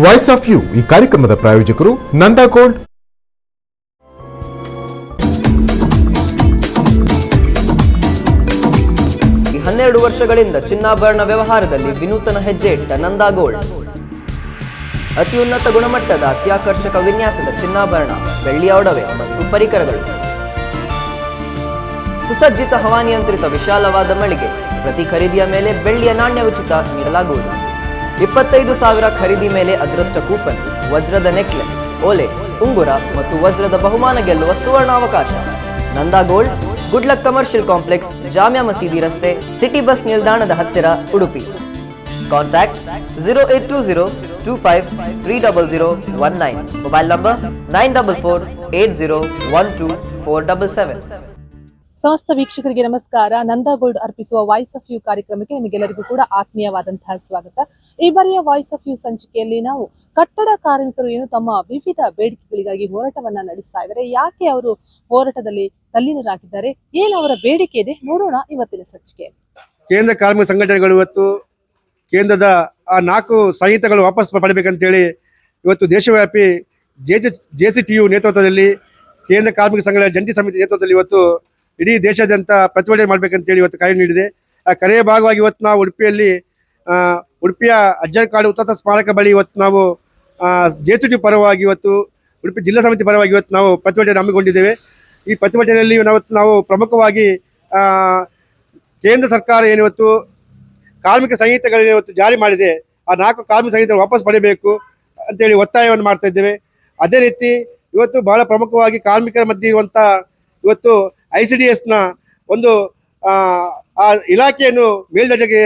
Voice of you ಈ ಕಾರ್ಯಕ್ರಮದ ಪ್ರಾಯೋಜಕರು ನಂದಾ ಗೋಲ್ಡ್. ಈ 12 ವರ್ಷಗಳಿಂದ ಚಿನ್ನಾಭರಣ ವ್ಯವಹಾರದಲ್ಲಿ ವಿನೂತನ ಹೆಜ್ಜೆ ಇಟ್ಟ ನಂದಾ ಗೋಲ್ಡ್. ಅತಿ ಉನ್ನತ ಗುಣಮಟ್ಟದ ಅತ್ಯಾಕರ್ಷಕ ವಿನ್ಯಾಸದ ಚಿನ್ನಾಭರಣ, ಬೆಳ್ಳಿಯ ಒಡವೆ ಮತ್ತು ಪರಿಕರಗಳು. ಸುಸಜ್ಜಿತ ಹವಾನಿಯಂತ್ರಿತ ವಿಶಾಲವಾದ ಮಳಿಗೆ. ಪ್ರತಿ ಖರೀದಿಯ ಮೇಲೆ ಬೆಳ್ಳಿಯ ನಾಣ್ಯ ಉಚಿತ ನೀಡಲಾಗುವುದು. 25,000 ಖರೀದಿ ಮೇಲೆ ಅದೃಷ್ಟ ಕೂಪನ್, ವಜ್ರದ ನೆಕ್ಲೆಸ್, ಓಲೆ, ಉಂಗುರ ಮತ್ತು ವಜ್ರದ ಬಹುಮಾನ ಗೆಲ್ಲುವ ಸುವರ್ಣಾವಕಾಶ. Nanda gold, good luck commercial complex, Jamia Masjid ರಸ್ತೆ, ಸಿಟಿ ಬಸ್ ನಿಲ್ದಾಣದ ಹತ್ತಿರ, ಉಡುಪಿ. ಕಾಂಟ್ಯಾಕ್ಟ್ 082025300019. Mobile number 9448012477. ಸಮಸ್ತ ವೀಕ್ಷಕರಿಗೆ ನಮಸ್ಕಾರ. ನಂದಾ ಗೋಲ್ಡ್ ಅರ್ಪಿಸುವ ವಾಯ್ಸ್ ಆಫ್ ಯು ಕಾರ್ಯಕ್ರಮಕ್ಕೆ ನಿಮಗೆಲ್ಲರಿಗೂ ಕೂಡ ಆತ್ಮೀಯವಾದಂತಹ ಸ್ವಾಗತ. ಈ ಬಾರಿಯ ವಾಯ್ಸ್ ಆಫ್ ಯು ಸಂಚಿಕೆಯಲ್ಲಿ ನಾವು ಕಟ್ಟಡ ಕಾರ್ಮಿಕರು ಏನು ತಮ್ಮ ವಿವಿಧ ಬೇಡಿಕೆಗಳಿಗಾಗಿ ಹೋರಾಟವನ್ನ ನಡೆಸ್ತಾ ಇದ್ದಾರೆ, ಯಾಕೆ ಅವರು ಹೋರಾಟದಲ್ಲಿ ತಲ್ಲೀನರಾಗಿದ್ದಾರೆ, ಏನು ಅವರ ಬೇಡಿಕೆ ಇದೆ ನೋಡೋಣ ಇವತ್ತಿನ ಸಂಚಿಕೆಯಲ್ಲಿ. ಕೇಂದ್ರ ಕಾರ್ಮಿಕ ಸಂಘಟನೆಗಳು ಇವತ್ತು ಕೇಂದ್ರದ ಆ 4 ಸಂಹಿತೆಗಳು ವಾಪಸ್ ಪಡಿಬೇಕಂತೇಳಿ ಇವತ್ತು ದೇಶವ್ಯಾಪಿ JCTU ನೇತೃತ್ವದಲ್ಲಿ, ಕೇಂದ್ರ ಕಾರ್ಮಿಕ ಸಂಘಗಳ ಜಂಟಿ ಸಮಿತಿ ನೇತೃತ್ವದಲ್ಲಿ ಇವತ್ತು ಇಡೀ ದೇಶಾದ್ಯಂತ ಪ್ರತಿಭಟನೆ ಮಾಡಬೇಕಂತೇಳಿ ಇವತ್ತು ಕರೆ ನೀಡಿದೆ. ಆ ಕರೆಯ ಭಾಗವಾಗಿ ಇವತ್ತು ನಾವು ಉಡುಪಿಯ ಅಜ್ಜರಕಾಡು ಹುತಾತ್ಮ ಸ್ಮಾರಕ ಬಳಿ ಇವತ್ತು ನಾವು JCTU ಪರವಾಗಿ ಇವತ್ತು ಉಡುಪಿ ಜಿಲ್ಲಾ ಸಮಿತಿ ಪರವಾಗಿ ಇವತ್ತು ನಾವು ಪ್ರತಿಭಟನೆ ಹಮ್ಮಿಕೊಂಡಿದ್ದೇವೆ. ಈ ಪ್ರತಿಭಟನೆಯಲ್ಲಿ ನಾವು ಪ್ರಮುಖವಾಗಿ ಕೇಂದ್ರ ಸರ್ಕಾರ ಏನಿವತ್ತು ಕಾರ್ಮಿಕ ಸಂಹಿತೆಗಳನ್ನು ಇವತ್ತು ಜಾರಿ ಮಾಡಿದೆ, ಆ 4 ಕಾರ್ಮಿಕ ಸಂಹಿತೆ ವಾಪಸ್ ಪಡೆಯಬೇಕು ಅಂತೇಳಿ ಒತ್ತಾಯವನ್ನು ಮಾಡ್ತಾ ಇದ್ದೇವೆ. ಅದೇ ರೀತಿ ಇವತ್ತು ಬಹಳ ಪ್ರಮುಖವಾಗಿ ಕಾರ್ಮಿಕರ ಮಧ್ಯೆ ಇರುವಂಥ ಇವತ್ತು ICDSನ ಒಂದು ಆ ಇಲಾಖೆಯನ್ನು ಮೇಲ್ದರ್ಜೆಗೆ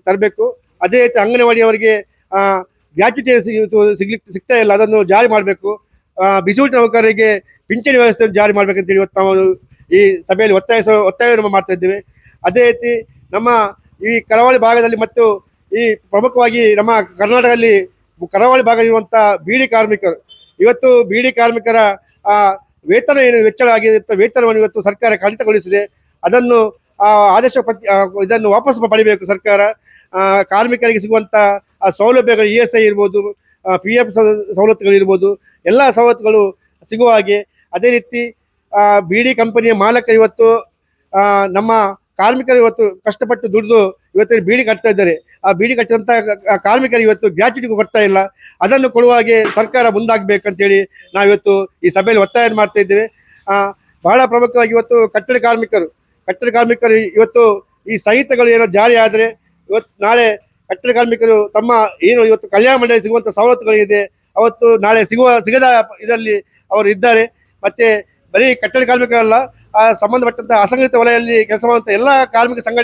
ತರಬೇಕು. ಅದೇ ರೀತಿ ಅಂಗನವಾಡಿಯವರಿಗೆ ಗ್ರ್ಯಾಚ್ಯುಟಿ ಸಿಗ್ತಾ ಇಲ್ಲ, ಅದನ್ನು ಜಾರಿ ಮಾಡಬೇಕು. ಬಿಸಿಯೂಟ ನೌಕರರಿಗೆ ಪಿಂಚಣಿ ವ್ಯವಸ್ಥೆಯನ್ನು ಜಾರಿ ಮಾಡಬೇಕಂತೇಳಿ ಇವತ್ತು ನಾವು ಈ ಸಭೆಯಲ್ಲಿ ಒತ್ತಾಯವನ್ನು ಮಾಡ್ತಾ ಇದ್ದೇವೆ. ಅದೇ ರೀತಿ ನಮ್ಮ ಈ ಕರಾವಳಿ ಭಾಗದಲ್ಲಿ ಮತ್ತು ಈ ಪ್ರಮುಖವಾಗಿ ನಮ್ಮ ಕರ್ನಾಟಕದಲ್ಲಿ ಕರಾವಳಿ ಭಾಗ ಇರುವಂಥ ಬೀಡಿ ಕಾರ್ಮಿಕರು, ಇವತ್ತು ಬೀಡಿ ಕಾರ್ಮಿಕರ ವೇತನ ಏನು ಹೆಚ್ಚಳ ಆಗಿರುತ್ತೆ, ವೇತನವನ್ನು ಇವತ್ತು ಸರ್ಕಾರ ಕಡಿತಗೊಳಿಸಿದೆ. ಅದನ್ನು ಆದೇಶ ಇದನ್ನು ವಾಪಸ್ ಪಡಿಬೇಕು ಸರ್ಕಾರ. ಕಾರ್ಮಿಕರಿಗೆ ಸಿಗುವಂಥ ಸೌಲಭ್ಯಗಳು ESI ಇರ್ಬೋದು, PF ಸವಲತ್ತುಗಳಿರ್ಬೋದು, ಎಲ್ಲ ಸವಲತ್ತುಗಳು ಸಿಗುವ ಹಾಗೆ. ಅದೇ ರೀತಿ ಬೀಡಿ ಕಂಪನಿಯ ಮಾಲಕರು ಇವತ್ತು ನಮ್ಮ ಕಾರ್ಮಿಕರು ಇವತ್ತು ಕಷ್ಟಪಟ್ಟು ದುಡಿದು ಇವತ್ತು ಬೀಡಿ ಕಟ್ತಾ ಇದ್ದಾರೆ. ಆ ಬೀಡಿ ಕಟ್ಟಿದಂಥ ಕಾರ್ಮಿಕರಿಗೆ ಇವತ್ತು ಗ್ರ್ಯಾಚ್ಯುಟಿ ಕೊಡ್ತಾ ಇಲ್ಲ, ಅದನ್ನು ಕೊಡುವ ಹಾಗೆ ಸರ್ಕಾರ ಮುಂದಾಗಬೇಕಂತೇಳಿ ನಾವಿವತ್ತು ಈ ಸಭೆಯಲ್ಲಿ ಒತ್ತಾಯ ಮಾಡ್ತಾ ಇದ್ದೇವೆ. ಬಹಳ ಪ್ರಮುಖವಾಗಿ ಇವತ್ತು ಕಟ್ಟಡ ಕಾರ್ಮಿಕರು ಇವತ್ತು ಈ ಸಂಹಿತೆಗಳು ಏನೋ ಜಾರಿ ಆದರೆ ಇವತ್ತು ನಾಳೆ ಕಟ್ಟಡ ಕಾರ್ಮಿಕರು ತಮ್ಮ ಏನು ಇವತ್ತು ಕಲ್ಯಾಣ ಮಂಡಳಿ ಸಿಗುವಂಥ ಸವಲತ್ತುಗಳಿದೆ ಅವತ್ತು ನಾಳೆ ಸಿಗದ ಇದರಲ್ಲಿ ಅವರು ಇದ್ದಾರೆ. ಮತ್ತು ಬರೀ ಕಟ್ಟಡ ಕಾರ್ಮಿಕರಲ್ಲ, ಆ ಸಂಬಂಧಪಟ್ಟಂಥ ಅಸಂಘಟಿತ ವಲಯದಲ್ಲಿ ಕೆಲಸ ಮಾಡುವಂಥ ಎಲ್ಲ ಸಂಘ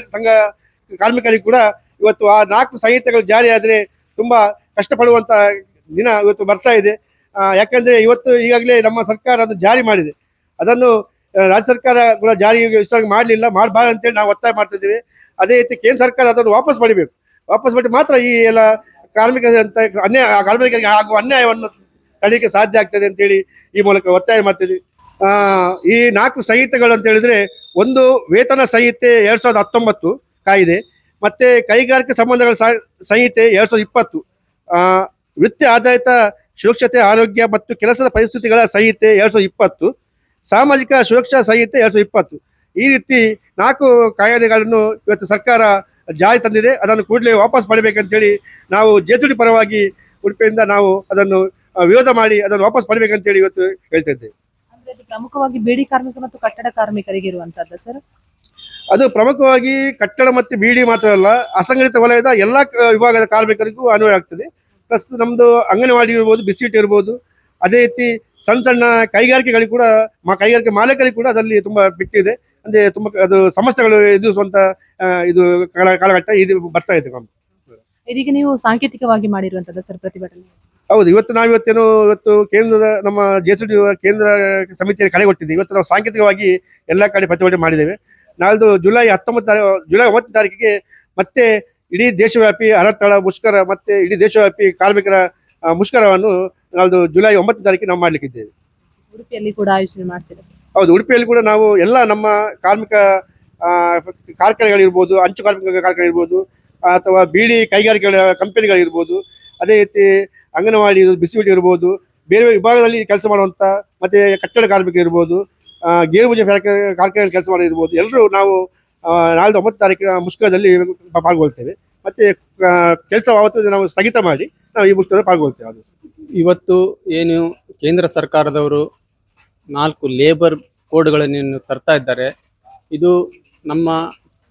ಕಾರ್ಮಿಕರಿಗೂ ಕೂಡ ಇವತ್ತು ಆ 4 ಸಂಹಿತೆಗಳು ಜಾರಿ ಆದರೆ ತುಂಬ ಕಷ್ಟಪಡುವಂಥ ದಿನ ಇವತ್ತು ಬರ್ತಾ ಇದೆ. ಯಾಕೆಂದರೆ ಇವತ್ತು ಈಗಾಗಲೇ ನಮ್ಮ ಸರ್ಕಾರ ಅದು ಜಾರಿ ಮಾಡಿದೆ, ಅದನ್ನು ರಾಜ್ಯ ಸರ್ಕಾರ ಕೂಡ ಜಾರಿ ವಿಸ್ತರಣೆ ಮಾಡಬಾರ್ದು ಅಂತೇಳಿ ನಾವು ಒತ್ತಾಯ ಮಾಡ್ತಾ ಇದ್ದೀವಿ. ಅದೇ ರೀತಿ ಕೇಂದ್ರ ಸರ್ಕಾರ ಅದನ್ನು ವಾಪಸ್ ಪಡಿಬೇಕು. ವಾಪಸ್ ಪಡಿ ಮಾತ್ರ ಈ ಎಲ್ಲ ಕಾರ್ಮಿಕರಿಗೆ ಆಗುವ ಅನ್ಯಾಯವನ್ನು ತಡೆಯಲಿಕ್ಕೆ ಸಾಧ್ಯ ಆಗ್ತದೆ ಅಂತೇಳಿ ಈ ಮೂಲಕ ಒತ್ತಾಯ ಮಾಡ್ತಿದ್ವಿ. ಈ 4 ಸಂಹಿತೆಗಳು ಅಂತ ಹೇಳಿದ್ರೆ, ಒಂದು ವೇತನ ಸಂಹಿತೆ 2019 ಕಾಯ್ದೆ, ಮತ್ತೆ ಕೈಗಾರಿಕೆ ಸಂಬಂಧಗಳ ಸಂಹಿತೆ 2020, ವೃತ್ತಿ ಆಧಾರಿತ ಸುರಕ್ಷತೆ ಆರೋಗ್ಯ ಮತ್ತು ಕೆಲಸದ ಪರಿಸ್ಥಿತಿಗಳ ಸಂಹಿತೆ 2020, ಸಾಮಾಜಿಕ ಸುರಕ್ಷಾ ಸಂಹಿತೆ 2020. ಈ ರೀತಿ 4 ಕಾಯ್ದೆಗಳನ್ನು ಇವತ್ತು ಸರ್ಕಾರ ಜಾರಿ ತಂದಿದೆ. ಅದನ್ನು ಕೂಡಲೇ ವಾಪಸ್ ಪಡಿಬೇಕಂತೇಳಿ ನಾವು JCTU ಪರವಾಗಿ ಉಡುಪಿಯಿಂದ ನಾವು ಅದನ್ನು ವಿರೋಧ ಮಾಡಿ ಅದನ್ನು ವಾಪಸ್ ಪಡಿಬೇಕಂತೇಳಿ ಇವತ್ತು ಹೇಳ್ತಾ ಇದ್ದೇವೆ. ಪ್ರಮುಖವಾಗಿ ಬೀಡಿ ಕಾರ್ಮಿಕ ಮತ್ತು ಕಟ್ಟಡ ಕಾರ್ಮಿಕರಿಗೆ ಇರುವಂತದ್ದು ಸರ್. ಅದು ಪ್ರಮುಖವಾಗಿ ಕಟ್ಟಡ ಮತ್ತು ಬೀಡಿ ಮಾತ್ರ ಅಲ್ಲ, ಅಸಂಘಟಿತ ವಲಯದ ಎಲ್ಲ ವಿಭಾಗದ ಕಾರ್ಮಿಕರಿಗೂ ಅನ್ವಯ ಆಗ್ತದೆ. ಪ್ಲಸ್ ನಮ್ಮದು ಅಂಗನವಾಡಿ ಇರ್ಬೋದು, ಬಿಸ್ಕಿಟ್ ಇರ್ಬೋದು, ಅದೇ ರೀತಿ ಸಣ್ಣ ಕೈಗಾರಿಕೆಗಳಿಗೆ ಕೂಡ ಕೈಗಾರಿಕೆ ಮಾಲೀಕರಿಗೆ ಕೂಡ ಅದರಲ್ಲಿ ತುಂಬ ಬಿಟ್ಟಿದೆ. ಅಂದರೆ ತುಂಬ ಅದು ಸಮಸ್ಯೆಗಳು ಎದುರಿಸುವಂಥ ಇದು ಕಾಲಘಟ್ಟ ಇದು ಬರ್ತಾ ಇದೆ. ಇದೀಗ ನೀವು ಸಾಂಕೇತಿಕವಾಗಿ ಮಾಡಿರುವಂತದ್ದು ಸರ್ ಪ್ರತಿಭಟನೆ? ಹೌದು, ಇವತ್ತು ಕೇಂದ್ರದ ನಮ್ಮ JCTU ಕೇಂದ್ರ ಸಮಿತಿಯಲ್ಲಿ ಕರೆ ಕೊಟ್ಟಿದ್ದೀವಿ. ಇವತ್ತು ನಾವು ಸಾಂಕೇತಿಕವಾಗಿ ಎಲ್ಲ ಕಡೆ ಪ್ರತಿಭಟನೆ ಮಾಡಿದ್ದೇವೆ. ನಾಳ್ದು ಜುಲೈ 9 ತಾರೀಕಿಗೆ ಮತ್ತೆ ಇಡೀ ದೇಶವ್ಯಾಪಿ ಅರತ್ತಳ ಮುಷ್ಕರ ಮತ್ತೆ ಇಡೀ ದೇಶವ್ಯಾಪಿ ಕಾರ್ಮಿಕರ ಮುಷ್ಕರವನ್ನು ನಾಳ್ದು ಜುಲೈ 9 ತಾರೀಕಿಗೆ ನಾವು ಮಾಡಲಿಕ್ಕಿದ್ದೇವೆ. ಉಡುಪಿಯಲ್ಲಿ ಕೂಡ ಆಯೋಜನೆ ಮಾಡ್ತೀರಾ ಸರ್? ಹೌದು, ಉಡುಪಿಯಲ್ಲಿ ಕೂಡ ನಾವು ಎಲ್ಲ ನಮ್ಮ ಕಾರ್ಮಿಕ ಕಾರ್ಖಾನೆಗಳಿರ್ಬೋದು, ಅಂಚು ಕಾರ್ಮಿಕ ಕಾರ್ಖಾನೆ ಇರ್ಬೋದು, ಅಥವಾ ಬೀಡಿ ಕೈಗಾರಿಕೆಗಳ ಕಂಪನಿಗಳಿರ್ಬೋದು, ಅದೇ ರೀತಿ ಅಂಗನವಾಡಿ ಬಿಸಿಯೂಟ ಇರ್ಬೋದು, ಬೇರೆ ಬೇರೆ ವಿಭಾಗದಲ್ಲಿ ಕೆಲಸ ಮಾಡುವಂಥ ಮತ್ತು ಕಟ್ಟಡ ಕಾರ್ಮಿಕರು ಇರ್ಬೋದು, ಗೇರುಬೀಜ ಕಾರ್ಖಾನೆಯಲ್ಲಿ ಕೆಲಸ ಮಾಡಿರ್ಬೋದು, ಎಲ್ಲರೂ ನಾವು ನಾಳೆ 9 ತಾರೀಕಿನ ಮುಷ್ಕರದಲ್ಲಿ ಪಾಲ್ಗೊಳ್ತೇವೆ. ಮತ್ತು ಕೆಲಸ ಆವತ್ತು ನಾವು ಸ್ಥಗಿತ ಮಾಡಿ ನಾವು ಈ ಮುಷ್ಕರದಲ್ಲಿ ಪಾಲ್ಗೊಳ್ತೇವೆ. ಅದು ಇವತ್ತು ಏನು ಕೇಂದ್ರ ಸರ್ಕಾರದವರು 4 ಲೇಬರ್ ಕೋಡ್ಗಳನ್ನು ತರ್ತಾ ಇದ್ದಾರೆ, ಇದು ನಮ್ಮ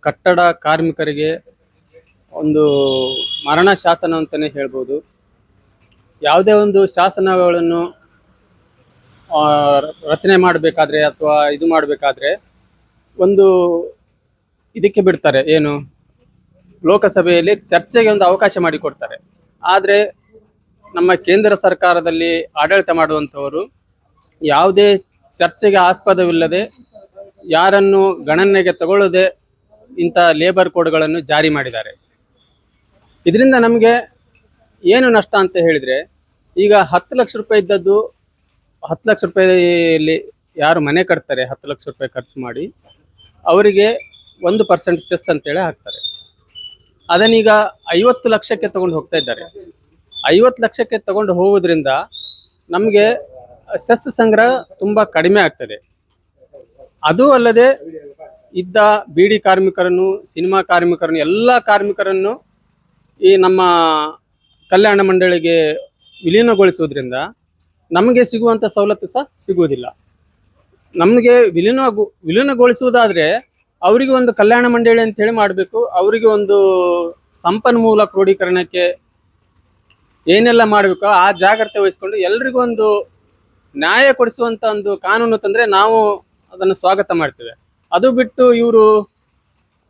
ಕಟ್ಟಡ ಕಾರ್ಮಿಕರಿಗೆ ಒಂದು ಮರಣ ಶಾಸನ ಅಂತಲೇ ಹೇಳ್ಬೋದು. ಯಾವುದೇ ಒಂದು ಶಾಸನಗಳನ್ನು ರಚನೆ ಮಾಡಬೇಕಾದ್ರೆ ಅಥವಾ ಇದು ಮಾಡಬೇಕಾದ್ರೆ ಒಂದು ಇದಕ್ಕೆ ಬಿಡ್ತಾರೆ, ಏನು ಲೋಕಸಭೆಯಲ್ಲಿ ಚರ್ಚೆಗೆ ಒಂದು ಅವಕಾಶ ಮಾಡಿಕೊಡ್ತಾರೆ. ಆದರೆ ನಮ್ಮ ಕೇಂದ್ರ ಸರ್ಕಾರದಲ್ಲಿ ಆಡಳಿತ ಮಾಡುವಂಥವರು ಯಾವುದೇ ಚರ್ಚೆಗೆ ಆಸ್ಪದವಿಲ್ಲದೆ, ಯಾರನ್ನು ಗಣನೆಗೆ ತಗೊಳ್ಳದೆ ಇಂಥ ಲೇಬರ್ ಕೋಡ್ಗಳನ್ನು ಜಾರಿ ಮಾಡಿದ್ದಾರೆ. ಇದರಿಂದ ನಮಗೆ ಏನು ನಷ್ಟ ಅಂತ ಹೇಳಿದರೆ, ಈಗ 10 ಲಕ್ಷ ರೂಪಾಯಿ ಇದ್ದದ್ದು 10 ಲಕ್ಷ ರೂಪಾಯಿಯಲ್ಲಿ ಯಾರು ಮನೆ ಕಟ್ತಾರೆ 10 ಲಕ್ಷ ರೂಪಾಯಿ ಖರ್ಚು ಮಾಡಿ, ಅವರಿಗೆ 1% ಸೆಸ್ ಅಂತೇಳಿ ಹಾಕ್ತಾರೆ. ಅದನ್ನೀಗ 50 ಲಕ್ಷಕ್ಕೆ ತಗೊಂಡು ಹೋಗ್ತಾ ಇದ್ದಾರೆ. 50 ಲಕ್ಷಕ್ಕೆ ತಗೊಂಡು ಹೋಗೋದ್ರಿಂದ ನಮಗೆ ಸೆಸ್ ಸಂಗ್ರಹ ತುಂಬ ಕಡಿಮೆ ಆಗ್ತದೆ. ಅದು ಅಲ್ಲದೆ ಇದ್ದ ಬೀಡಿ ಕಾರ್ಮಿಕರನ್ನು, ಸಿನಿಮಾ ಕಾರ್ಮಿಕರನ್ನು, ಎಲ್ಲ ಕಾರ್ಮಿಕರನ್ನು ಈ ನಮ್ಮ ಕಲ್ಯಾಣ ಮಂಡಳಿಗೆ ವಿಲೀನಗೊಳಿಸುವುದರಿಂದ ನಮಗೆ ಸಿಗುವಂಥ ಸವಲತ್ತು ಸಹ ಸಿಗುವುದಿಲ್ಲ. ನಮಗೆ ವಿಲೀನಗೊಳಿಸುವುದಾದರೆ ಅವರಿಗೆ ಒಂದು ಕಲ್ಯಾಣ ಮಂಡಳಿ ಅಂತೇಳಿ ಮಾಡಬೇಕು, ಅವರಿಗೆ ಒಂದು ಸಂಪನ್ಮೂಲ ಕ್ರೋಢೀಕರಣಕ್ಕೆ ಏನೆಲ್ಲ ಮಾಡಬೇಕು ಆ ಜಾಗ್ರತೆ ವಹಿಸ್ಕೊಂಡು ಎಲ್ರಿಗೂ ಒಂದು ನ್ಯಾಯ ಕೊಡಿಸುವಂಥ ಒಂದು ಕಾನೂನು ತಂದರೆ ನಾವು ಅದನ್ನು ಸ್ವಾಗತ ಮಾಡ್ತೇವೆ. ಅದು ಬಿಟ್ಟು ಇವರು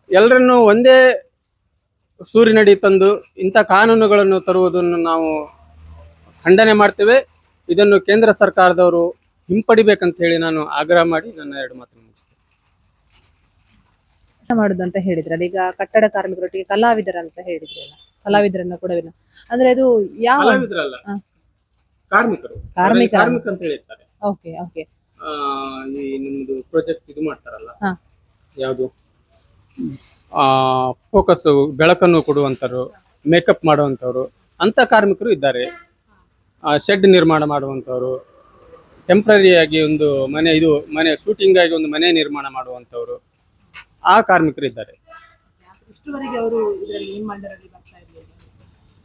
ಎಲ್ಲರನ್ನು ಒಂದೇ ಸೂರಿನಡಿ ತಂದು ಇಂಥ ಕಾನೂನುಗಳನ್ನು ತರುವುದನ್ನು ನಾವು ಖಂಡನೆ ಮಾಡ್ತೇವೆ. ಇದನ್ನು ಕೇಂದ್ರ ಸರ್ಕಾರದವರು ಹಿಂಪಡಿಬೇಕಂತ ಹೇಳಿ ನಾನು ಆಗ್ರಹ ಮಾಡಿ ನನ್ನ 2 ಮಾತನ್ನು ಮುಗಿಸ್ತೇನೆ. ಮಾಡುದಂತ ಹೇಳಿದ್ರಲ್ಲ, ಈಗ ಕಟ್ಟಡ ಕಾರ್ಮಿಕರೊಟ್ಟಿಗೆ ಕಲಾವಿದರಂತ ಹೇಳಿದ್ರಲ್ಲ, ಕಲಾವಿದರನ್ನ ಕೂಡ ಅಂದ್ರೆ ಅದು ಯಾವ ಕಲಾವಿದರಲ್ಲ, ಕಾರ್ಮಿಕರು ಅಂತ ಹೇಳಿರ್ತಾರೆ. Okay okay. ಈ ನಿಮ್ದು ಪ್ರಾಜೆಕ್ಟ್ ಇದು ಮಾಡ್ತಾರಲ್ಲ, ಯಾವುದು ಫೋಕಸ್ ಬೆಳಕನ್ನು ಕೊಡುವಂಥವ್ರು, ಮೇಕಪ್ ಮಾಡುವಂಥವ್ರು, ಅಂಥ ಕಾರ್ಮಿಕರು ಇದ್ದಾರೆ. ಶೆಡ್ ನಿರ್ಮಾಣ ಮಾಡುವಂಥವ್ರು, ಟೆಂಪ್ರರಿಯಾಗಿ ಒಂದು ಮನೆ ಶೂಟಿಂಗ್ ಆಗಿ ಒಂದು ಮನೆ ನಿರ್ಮಾಣ ಮಾಡುವಂಥವ್ರು, ಆ ಕಾರ್ಮಿಕರು ಇದ್ದಾರೆ.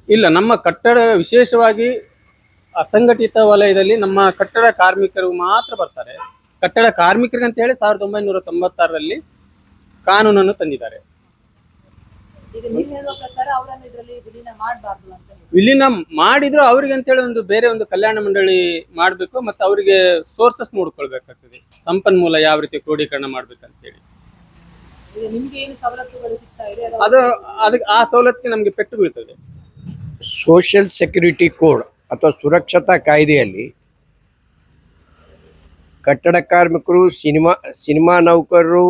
ಇಲ್ಲ, ನಮ್ಮ ಕಟ್ಟಡ ವಿಶೇಷವಾಗಿ ಅಸಂಘಟಿತ ವಲಯದಲ್ಲಿ ನಮ್ಮ ಕಟ್ಟಡ ಕಾರ್ಮಿಕರು ಮಾತ್ರ ಬರ್ತಾರೆ. ಕಟ್ಟಡ ಕಾರ್ಮಿಕರಿಗೆ ಅಂತ ಹೇಳಿ 1996ರಲ್ಲಿ ಕಾನೂನನ್ನು ತಂದಿದ್ದಾರೆ. ವಿಲೀನ ಮಾಡಿದ್ರು ಅವರಿಗೆ ಅಂತೇಳಿ ಒಂದು ಬೇರೆ ಒಂದು ಕಲ್ಯಾಣ ಮಂಡಳಿ ಮಾಡಬೇಕು, ಮತ್ತು ಅವರಿಗೆ ಸೋರ್ಸಸ್ ನೋಡ್ಕೊಳ್ಬೇಕಾಗ್ತದೆ, ಸಂಪನ್ಮೂಲ ಯಾವ ರೀತಿ ಕ್ರೋಢೀಕರಣ ಮಾಡ್ಬೇಕಂತ ಹೇಳಿ. ಅದಕ್ಕೆ ಆ ಸವಲತ್ತಿಗೆ ನಮಗೆ ಪೆಟ್ಟು ಬೀಳ್ತದೆ. ಸೋಷಿಯಲ್ ಸೆಕ್ಯೂರಿಟಿ ಕೋಡ್ ಅಥವಾ ಸುರಕ್ಷತಾ ಕಾಯ್ದೆಯಲ್ಲಿ ಕಟ್ಟಡ ಕಾರ್ಮಿಕರು, ಸಿನಿಮಾ ನೌಕರರು,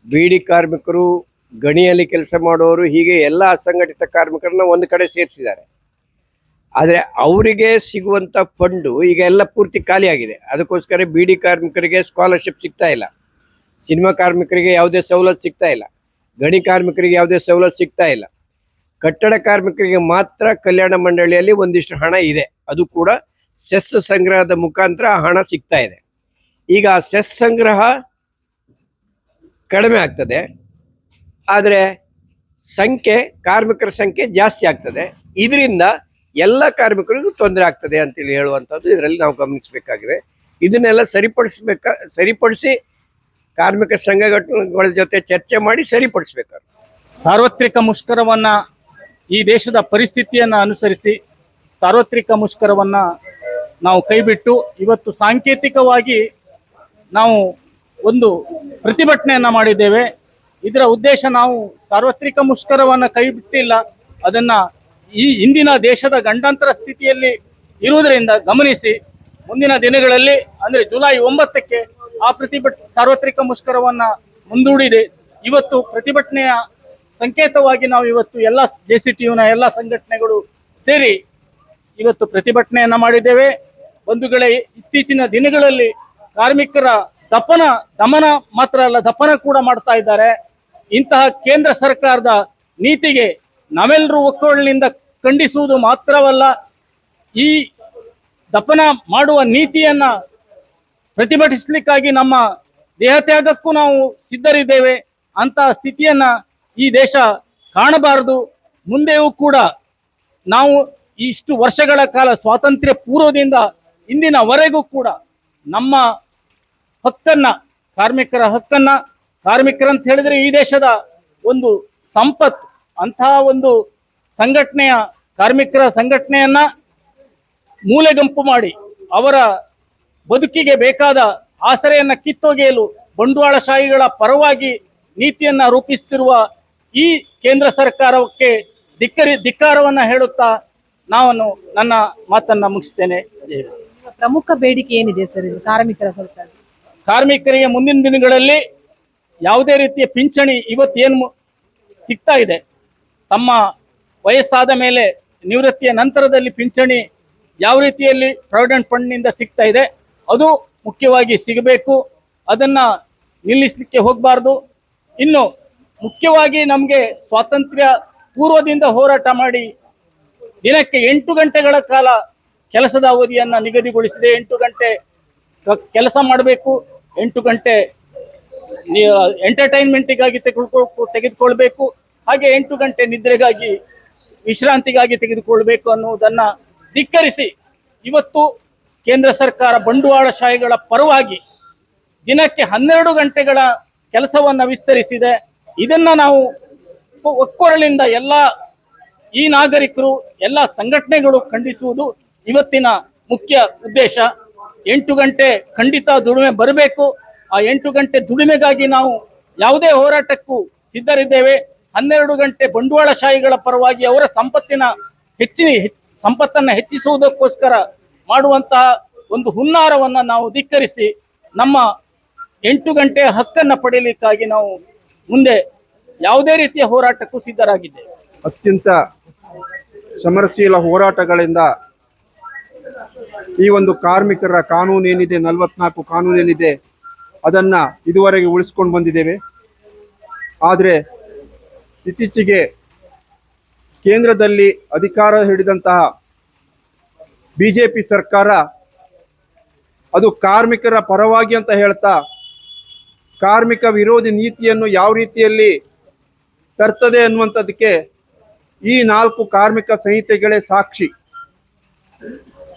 ಬೀಡಿ ಕಾರ್ಮಿಕರು, ಗಣಿಯಲ್ಲಿ ಕೆಲಸ ಮಾಡೋರು, ಹೀಗೆ ಎಲ್ಲ ಅಸಂಘಟಿತ ಕಾರ್ಮಿಕರನ್ನ ಒಂದು ಕಡೆ ಸೇರಿಸಿದ್ದಾರೆ. ಆದರೆ ಅವರಿಗೆ ಸಿಗುವಂಥ ಫಂಡು ಈಗ ಎಲ್ಲ ಪೂರ್ತಿ ಖಾಲಿಯಾಗಿದೆ. ಅದಕ್ಕೋಸ್ಕರ ಬೀಡಿ ಕಾರ್ಮಿಕರಿಗೆ ಸ್ಕಾಲರ್ಶಿಪ್ ಸಿಗ್ತಾ ಇಲ್ಲ, ಸಿನಿಮಾ ಕಾರ್ಮಿಕರಿಗೆ ಯಾವುದೇ ಸವಲತ್ತು ಸಿಗ್ತಾ ಇಲ್ಲ, ಗಣಿ ಕಾರ್ಮಿಕರಿಗೆ ಯಾವುದೇ ಸವಲತ್ತು ಸಿಗ್ತಾ ಇಲ್ಲ. ಕಟ್ಟಡ ಕಾರ್ಮಿಕರಿಗೆ ಮಾತ್ರ ಕಲ್ಯಾಣ ಮಂಡಳಿಯಲ್ಲಿ ಒಂದಿಷ್ಟು ಹಣ ಇದೆ, ಅದು ಕೂಡ ಸೆಸ್ ಸಂಗ್ರಹದ ಮುಖಾಂತರ ಹಣ ಸಿಗ್ತಾ ಇದೆ. ಈಗ ಸೆಸ್ ಸಂಗ್ರಹ ಕಡಿಮೆ ಆಗ್ತದೆ, ಆದರೆ ಕಾರ್ಮಿಕರ ಸಂಖ್ಯೆ ಜಾಸ್ತಿ ಆಗ್ತದೆ. ಇದರಿಂದ ಎಲ್ಲ ಕಾರ್ಮಿಕರಿಗೂ ತೊಂದರೆ ಆಗ್ತದೆ ಅಂತೇಳಿ ಹೇಳುವಂಥದ್ದು ಇದರಲ್ಲಿ ನಾವು ಗಮನಿಸಬೇಕಾಗಿದೆ. ಇದನ್ನೆಲ್ಲ ಸರಿಪಡಿಸಿ ಕಾರ್ಮಿಕ ಸಂಘಗಳ ಜೊತೆ ಚರ್ಚೆ ಮಾಡಿ ಸರಿಪಡಿಸಬೇಕಾಗುತ್ತೆ. ಸಾರ್ವತ್ರಿಕ ಮುಷ್ಕರವನ್ನ, ಈ ದೇಶದ ಪರಿಸ್ಥಿತಿಯನ್ನು ಅನುಸರಿಸಿ ಸಾರ್ವತ್ರಿಕ ಮುಷ್ಕರವನ್ನ ನಾವು ಕೈಬಿಟ್ಟು ಇವತ್ತು ಸಾಂಕೇತಿಕವಾಗಿ ನಾವು ಒಂದು ಪ್ರತಿಭಟನೆಯನ್ನ ಮಾಡಿದ್ದೇವೆ. ಇದರ ಉದ್ದೇಶ ನಾವು ಸಾರ್ವತ್ರಿಕ ಮುಷ್ಕರವನ್ನ ಕೈ ಬಿಟ್ಟಿಲ್ಲ, ಅದನ್ನ ಈ ಇಂದಿನ ದೇಶದ ಗಂಡಾಂತರ ಸ್ಥಿತಿಯಲ್ಲಿ ಇರುವುದರಿಂದ ಗಮನಿಸಿ ಮುಂದಿನ ದಿನಗಳಲ್ಲಿ ಅಂದರೆ ಜುಲೈ 9ಕ್ಕೆ ಆ ಸಾರ್ವತ್ರಿಕ ಮುಷ್ಕರವನ್ನ ಮುಂದೂಡಿದೆ. ಇವತ್ತು ಪ್ರತಿಭಟನೆಯ ಸಂಕೇತವಾಗಿ ನಾವು ಇವತ್ತು ಎಲ್ಲ JCTUನ ಎಲ್ಲ ಸಂಘಟನೆಗಳು ಸೇರಿ ಇವತ್ತು ಪ್ರತಿಭಟನೆಯನ್ನ ಮಾಡಿದ್ದೇವೆ. ಬಂಧುಗಳೇ, ಇತ್ತೀಚಿನ ದಿನಗಳಲ್ಲಿ ಕಾರ್ಮಿಕರ ದಮನ ಮಾತ್ರ ಅಲ್ಲ, ದಫನ ಕೂಡ ಮಾಡ್ತಾ ಇದ್ದಾರೆ. ಇಂತಹ ಕೇಂದ್ರ ಸರ್ಕಾರದ ನೀತಿಗೆ ನಾವೆಲ್ಲರೂ ಒಕ್ಕೊರಲಿನಿಂದ ಖಂಡಿಸುವುದು ಮಾತ್ರವಲ್ಲ, ಈ ದಫನ ಮಾಡುವ ನೀತಿಯನ್ನ ಪ್ರತಿಭಟಿಸಲಿಕ್ಕಾಗಿ ನಮ್ಮ ದೇಹತ್ಯಾಗಕ್ಕೂ ನಾವು ಸಿದ್ಧರಿದ್ದೇವೆ. ಅಂತ ಸ್ಥಿತಿಯನ್ನ ಈ ದೇಶ ಕಾಣಬಾರದು. ಮುಂದೆಯೂ ಕೂಡ ನಾವು ಇಷ್ಟು ವರ್ಷಗಳ ಕಾಲ ಸ್ವಾತಂತ್ರ್ಯ ಪೂರ್ವದಿಂದ ಇಂದಿನವರೆಗೂ ಕೂಡ ನಮ್ಮ ಹಕ್ಕನ್ನ, ಕಾರ್ಮಿಕರ ಹಕ್ಕನ್ನ, ಕಾರ್ಮಿಕರಂತ ಹೇಳಿದ್ರೆ ಈ ದೇಶದ ಒಂದು ಸಂಪತ್ತು, ಅಂತಹ ಒಂದು ಸಂಘಟನೆಯ, ಕಾರ್ಮಿಕರ ಸಂಘಟನೆಯನ್ನ ಮೂಲೆಗಂಪು ಮಾಡಿ ಅವರ ಬದುಕಿಗೆ ಬೇಕಾದ ಆಸರೆಯನ್ನ ಕಿತ್ತೊಗೆಯಲು ಬಂಡವಾಳಶಾಹಿಗಳ ಪರವಾಗಿ ನೀತಿಯನ್ನ ರೂಪಿಸುತ್ತಿರುವ ಈ ಕೇಂದ್ರ ಸರ್ಕಾರಕ್ಕೆ ಧಿಕ್ಕಾರವನ್ನ ಹೇಳುತ್ತಾ ನಾನು ನನ್ನ ಮಾತನ್ನ ಮುಗಿಸ್ತೇನೆ. ಪ್ರಮುಖ ಬೇಡಿಕೆ ಏನಿದೆ ಸರ್ ಇದು ಕಾರ್ಮಿಕರ ಹೊರತಾಗಿ? ಕಾರ್ಮಿಕರಿಗೆ ಮುಂದಿನ ದಿನಗಳಲ್ಲಿ ಯಾವುದೇ ರೀತಿಯ ಪಿಂಚಣಿ ಇವತ್ತೇನು ಸಿಗ್ತಾ ಇದೆ, ತಮ್ಮ ವಯಸ್ಸಾದ ಮೇಲೆ ನಿವೃತ್ತಿಯ ನಂತರದಲ್ಲಿ ಪಿಂಚಣಿ ಯಾವ ರೀತಿಯಲ್ಲಿ ಪ್ರಾವಿಡೆಂಟ್ ಫಂಡ್ನಿಂದ ಸಿಗ್ತಾ ಇದೆ ಅದು ಮುಖ್ಯವಾಗಿ ಸಿಗಬೇಕು. ಅದನ್ನ ನಿಲ್ಲಿಸಲಿಕ್ಕೆ ಹೋಗಬಾರ್ದು. ಇನ್ನು ಮುಖ್ಯವಾಗಿ ನಮಗೆ ಸ್ವಾತಂತ್ರ್ಯ ಪೂರ್ವದಿಂದ ಹೋರಾಟ ಮಾಡಿ ದಿನಕ್ಕೆ 8 ಗಂಟೆಗಳ ಕಾಲ ಕೆಲಸದ ಅವಧಿಯನ್ನು ನಿಗದಿಗೊಳಿಸಿದೆ. 8 ಗಂಟೆ ಕೆಲಸ ಮಾಡಬೇಕು, 8 ಗಂಟೆ ಎಂಟರ್ಟೈನ್ಮೆಂಟಿಗಾಗಿ ತೆಗೆದುಕೊಳ್ಬೇಕು, ಹಾಗೆ 8 ಗಂಟೆ ನಿದ್ರೆಗಾಗಿ, ವಿಶ್ರಾಂತಿಗಾಗಿ ತೆಗೆದುಕೊಳ್ಬೇಕು ಅನ್ನುವುದನ್ನ ಧಿಕ್ಕರಿಸಿ ಇವತ್ತು ಕೇಂದ್ರ ಸರ್ಕಾರ ಬಂಡವಾಳಶಾಹಿಗಳ ಪರವಾಗಿ ದಿನಕ್ಕೆ 12 ಗಂಟೆಗಳ ಕೆಲಸವನ್ನ ವಿಸ್ತರಿಸಿದೆ. ಇದನ್ನ ನಾವು ಒಕ್ಕೊರಳಿಂದ ಎಲ್ಲ ಈ ನಾಗರಿಕರು, ಎಲ್ಲ ಸಂಘಟನೆಗಳು ಖಂಡಿಸುವುದು ಇವತ್ತಿನ ಮುಖ್ಯ ಉದ್ದೇಶ. 8 ಗಂಟೆ ಖಂಡಿತ ದುಡಿಮೆ ಬರಬೇಕು. ಆ 8 ಗಂಟೆ ದುಡಿಮೆಗಾಗಿ ನಾವು ಯಾವುದೇ ಹೋರಾಟಕ್ಕೂ ಸಿದ್ಧರಿದ್ದೇವೆ. 12 ಗಂಟೆ ಬಂಡವಾಳಶಾಹಿಗಳ ಪರವಾಗಿ ಅವರ ಸಂಪತ್ತನ್ನು ಹೆಚ್ಚಿಸುವುದಕ್ಕೋಸ್ಕರ ಮಾಡುವಂತಹ ಒಂದು ಹುನ್ನಾರವನ್ನ ನಾವು ಧಿಕ್ಕರಿಸಿ ನಮ್ಮ 8 ಗಂಟೆ ಹಕ್ಕನ್ನು ಪಡೆಯಲಿಕ್ಕಾಗಿ ನಾವು ಮುಂದೆ ಯಾವುದೇ ರೀತಿಯ ಹೋರಾಟಕ್ಕೂ ಸಿದ್ಧರಾಗಿದ್ದೇವೆ. ಅತ್ಯಂತ ಸಮರಶೀಲ ಹೋರಾಟಗಳಿಂದ ಈ ಒಂದು ಕಾರ್ಮಿಕರ ಕಾನೂನು ಏನಿದೆ, 44 ಕಾನೂನು ಏನಿದೆ, ಅದನ್ನ ಇದುವರೆಗೆ ಉಳಿಸ್ಕೊಂಡು ಬಂದಿದ್ದೇವೆ. ಆದರೆ ಇತ್ತೀಚೆಗೆ ಕೇಂದ್ರದಲ್ಲಿ ಅಧಿಕಾರ ಹಿಡಿದಂತಹ ಬಿಜೆಪಿ ಸರ್ಕಾರ ಅದು ಕಾರ್ಮಿಕರ ಪರವಾಗಿ ಅಂತ ಹೇಳ್ತಾ ಕಾರ್ಮಿಕ ವಿರೋಧಿ ನೀತಿಯನ್ನು ಯಾವ ರೀತಿಯಲ್ಲಿ ತರ್ತದೆ ಅನ್ನುವಂಥದ್ದಕ್ಕೆ ಈ 4 ಕಾರ್ಮಿಕ ಸಂಹಿತೆಗಳೇ ಸಾಕ್ಷಿ.